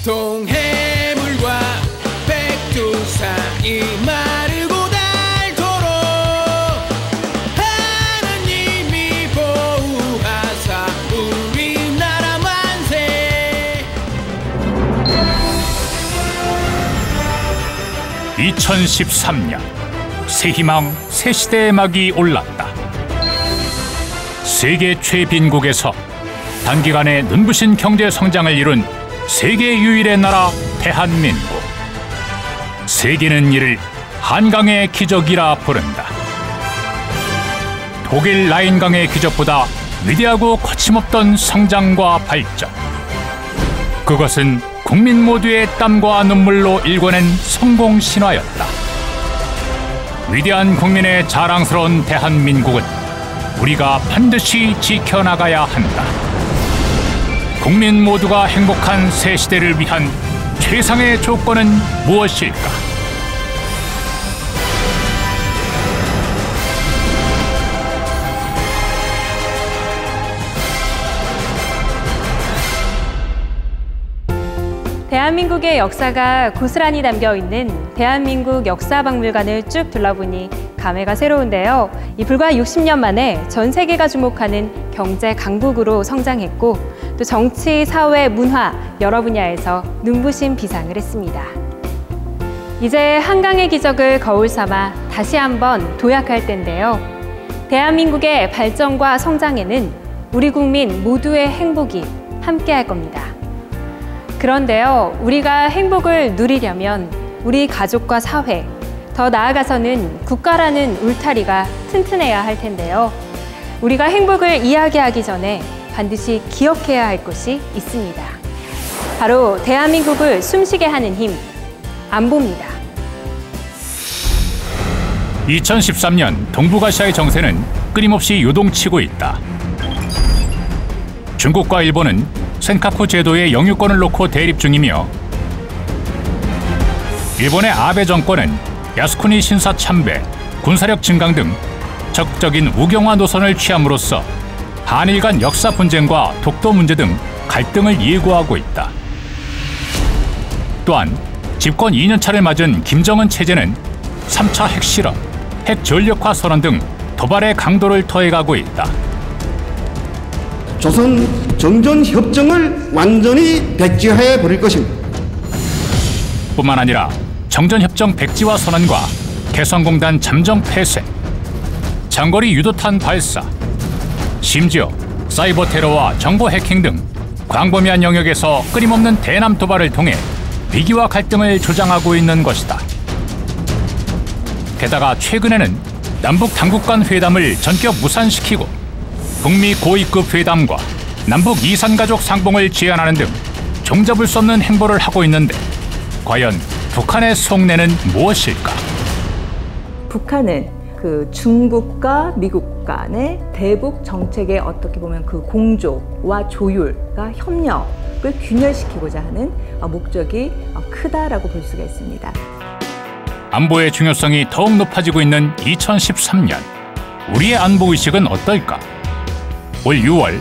동해물과 백두산이 마르고 닳도록 하느님이 보호하사 우리나라 만세. 2013년 새 희망, 새 시대의 막이 올랐다. 세계 최빈국에서 단기간에 눈부신 경제 성장을 이룬 세계 유일의 나라 대한민국. 세계는 이를 한강의 기적이라 부른다. 독일 라인강의 기적보다 위대하고 거침없던 성장과 발전. 그것은 국민 모두의 땀과 눈물로 일궈낸 성공 신화였다. 위대한 국민의 자랑스러운 대한민국은 우리가 반드시 지켜나가야 한다. 국민 모두가 행복한 새 시대를 위한 최상의 조건은 무엇일까? 대한민국의 역사가 고스란히 담겨있는 대한민국 역사박물관을 쭉 둘러보니 감회가 새로운데요. 불과 60년 만에 전 세계가 주목하는 경제 강국으로 성장했고 또 정치, 사회, 문화 여러 분야에서 눈부신 비상을 했습니다. 이제 한강의 기적을 거울 삼아 다시 한번 도약할 때인데요. 대한민국의 발전과 성장에는 우리 국민 모두의 행복이 함께할 겁니다. 그런데요, 우리가 행복을 누리려면 우리 가족과 사회, 더 나아가서는 국가라는 울타리가 튼튼해야 할 텐데요. 우리가 행복을 이야기하기 전에 반드시 기억해야 할 것이 있습니다. 바로 대한민국을 숨쉬게 하는 힘, 안보입니다. 2013년 동북아시아의 정세는 끊임없이 요동치고 있다. 중국과 일본은 센카쿠 제도의 영유권을 놓고 대립 중이며 일본의 아베 정권은 야스쿠니 신사 참배, 군사력 증강 등 적극적인 우경화 노선을 취함으로써 한일 간 역사 분쟁과 독도 문제 등 갈등을 예고하고 있다. 또한 집권 2년차를 맞은 김정은 체제는 3차 핵실험, 핵전력화 선언 등 도발의 강도를 더해가고 있다. 조선 정전 협정을 완전히 백지화해 버릴 것입니다. 뿐만 아니라 정전협정 백지화 선언과 개성공단 잠정 폐쇄, 장거리 유도탄 발사, 심지어 사이버 테러와 정보 해킹 등 광범위한 영역에서 끊임없는 대남 도발을 통해 위기와 갈등을 조장하고 있는 것이다. 게다가 최근에는 남북 당국 간 회담을 전격 무산시키고 북미 고위급 회담과 남북 이산가족 상봉을 제안하는 등 종잡을 수 없는 행보를 하고 있는데 과연 북한의 속내는 무엇일까? 북한은 중국과 미국 간의 대북 정책의 어떻게 보면 공조와 조율과 협력을 균열시키고자 하는 목적이 크다라고 볼 수가 있습니다. 안보의 중요성이 더욱 높아지고 있는 2013년, 우리의 안보의식은 어떨까? 올 6월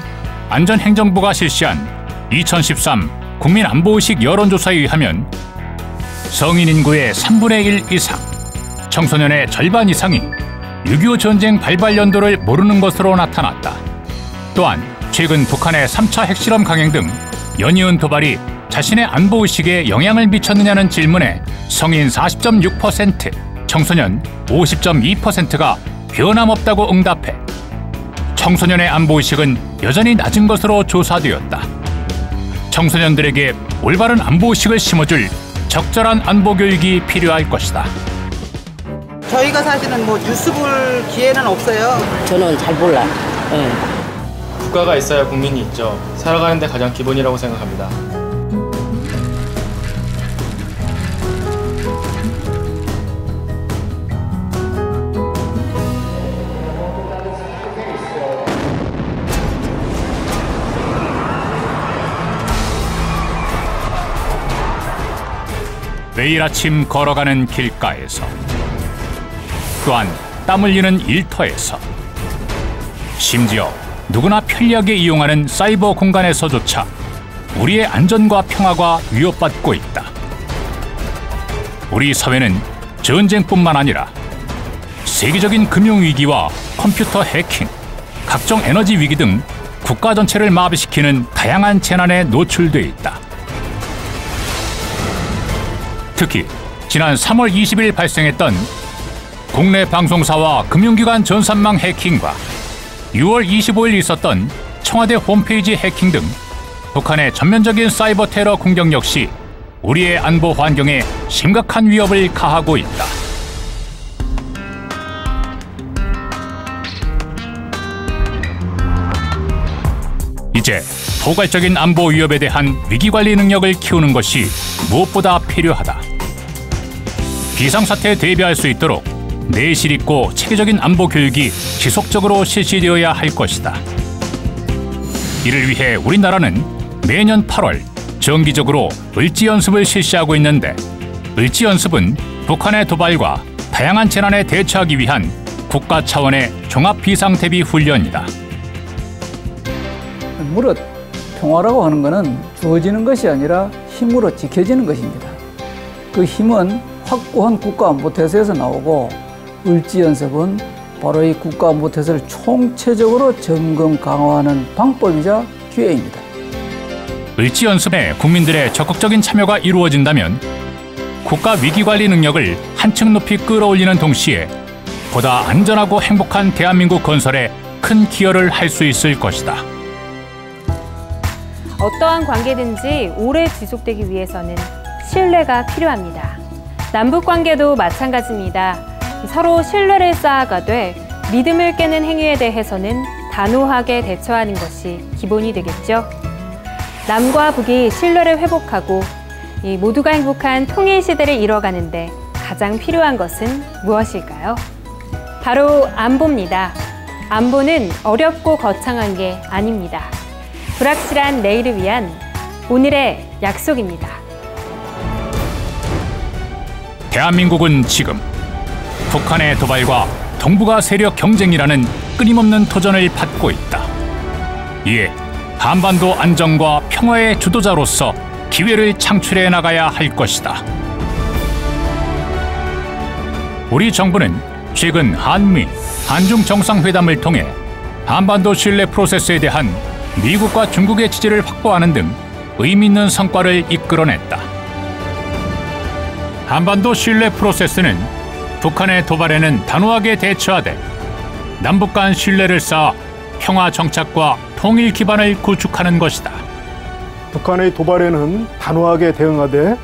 안전행정부가 실시한 2013 국민안보의식 여론조사에 의하면 성인 인구의 3분의 1 이상, 청소년의 절반 이상이 6.25 전쟁 발발 연도를 모르는 것으로 나타났다. 또한 최근 북한의 3차 핵실험 강행 등 연이은 도발이 자신의 안보의식에 영향을 미쳤느냐는 질문에 성인 40.6%, 청소년 50.2%가 변함없다고 응답해 청소년의 안보의식은 여전히 낮은 것으로 조사되었다. 청소년들에게 올바른 안보의식을 심어줄 적절한 안보교육이 필요할 것이다. 저희가 사실은 뉴스 볼 기회는 없어요. 저는 잘 몰라요. 네. 국가가 있어야 국민이 있죠. 살아가는 데 가장 기본이라고 생각합니다. 매일 아침 걸어가는 길가에서, 또한 땀 흘리는 일터에서, 심지어 누구나 편리하게 이용하는 사이버 공간에서조차 우리의 안전과 평화가 위협받고 있다. 우리 사회는 전쟁뿐만 아니라 세계적인 금융위기와 컴퓨터 해킹, 각종 에너지 위기 등 국가 전체를 마비시키는 다양한 재난에 노출돼 있다. 특히 지난 3월 20일 발생했던 국내 방송사와 금융기관 전산망 해킹과 6월 25일 있었던 청와대 홈페이지 해킹 등 북한의 전면적인 사이버 테러 공격 역시 우리의 안보 환경에 심각한 위협을 가하고 있다. 이제 포괄적인 안보 위협에 대한 위기관리 능력을 키우는 것이 무엇보다 필요하다. 비상사태에 대비할 수 있도록 내실 있고 체계적인 안보 교육이 지속적으로 실시되어야 할 것이다. 이를 위해 우리나라는 매년 8월 정기적으로 을지연습을 실시하고 있는데, 을지연습은 북한의 도발과 다양한 재난에 대처하기 위한 국가 차원의 종합비상대비 훈련이다. 무릇 평화라고 하는 것은 주어지는 것이 아니라 힘으로 지켜지는 것입니다. 그 힘은 확고한 국가안보태세에서 나오고, 을지연습은 바로 이 국가안보태세를 총체적으로 점검 강화하는 방법이자 기회입니다. 을지연습에 국민들의 적극적인 참여가 이루어진다면 국가 위기관리 능력을 한층 높이 끌어올리는 동시에 보다 안전하고 행복한 대한민국 건설에 큰 기여를 할 수 있을 것이다. 어떠한 관계든지 오래 지속되기 위해서는 신뢰가 필요합니다. 남북 관계도 마찬가지입니다. 서로 신뢰를 쌓아가되 믿음을 깨는 행위에 대해서는 단호하게 대처하는 것이 기본이 되겠죠. 남과 북이 신뢰를 회복하고 모두가 행복한 통일 시대를 이뤄가는데 가장 필요한 것은 무엇일까요? 바로 안보입니다. 안보는 어렵고 거창한 게 아닙니다. 불확실한 내일을 위한 오늘의 약속입니다. 대한민국은 지금 북한의 도발과 동북아 세력 경쟁이라는 끊임없는 도전을 받고 있다. 이에 한반도 안정과 평화의 주도자로서 기회를 창출해 나가야 할 것이다. 우리 정부는 최근 한미, 한중 정상회담을 통해 한반도 신뢰 프로세스에 대한 미국과 중국의 지지를 확보하는 등 의미 있는 성과를 이끌어냈다. 한반도 신뢰 프로세스는 북한의 도발에는 단호하게 대처하되 남북 간 신뢰를 쌓아 평화 정착과 통일 기반을 구축하는 것이다. 북한의 도발에는 단호하게 대응하되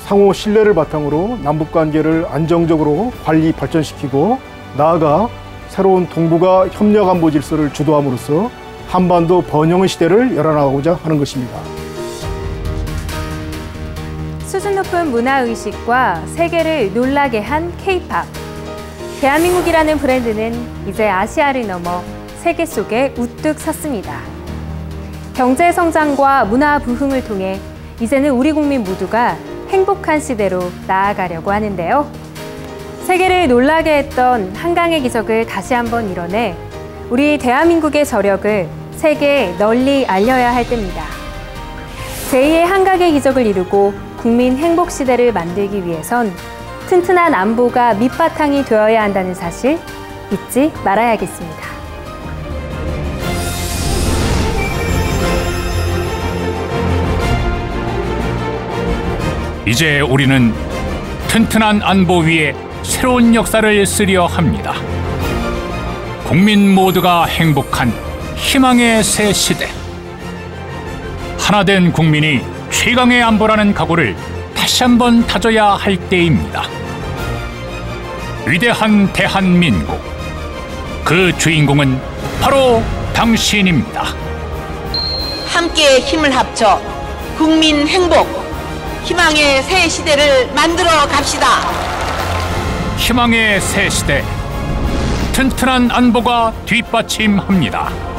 상호 신뢰를 바탕으로 남북 관계를 안정적으로 관리 발전시키고, 나아가 새로운 동북아 협력 안보 질서를 주도함으로써 한반도 번영의 시대를 열어나가고자 하는 것입니다. 수준 높은 문화의식과 세계를 놀라게 한 K-팝. 대한민국이라는 브랜드는 이제 아시아를 넘어 세계 속에 우뚝 섰습니다. 경제 성장과 문화 부흥을 통해 이제는 우리 국민 모두가 행복한 시대로 나아가려고 하는데요. 세계를 놀라게 했던 한강의 기적을 다시 한번 이뤄내 우리 대한민국의 저력을 세계에 널리 알려야 할 때입니다. 제2의 한강의 기적을 이루고 국민 행복 시대를 만들기 위해선 튼튼한 안보가 밑바탕이 되어야 한다는 사실 잊지 말아야겠습니다. 이제 우리는 튼튼한 안보 위에 새로운 역사를 쓰려 합니다. 국민 모두가 행복한 희망의 새 시대. 하나된 국민이 최강의 안보라는 각오를 다시 한번 다져야 할 때입니다. 위대한 대한민국, 그 주인공은 바로 당신입니다. 함께 힘을 합쳐 국민 행복, 희망의 새 시대를 만들어 갑시다. 희망의 새 시대, 튼튼한 안보가 뒷받침합니다.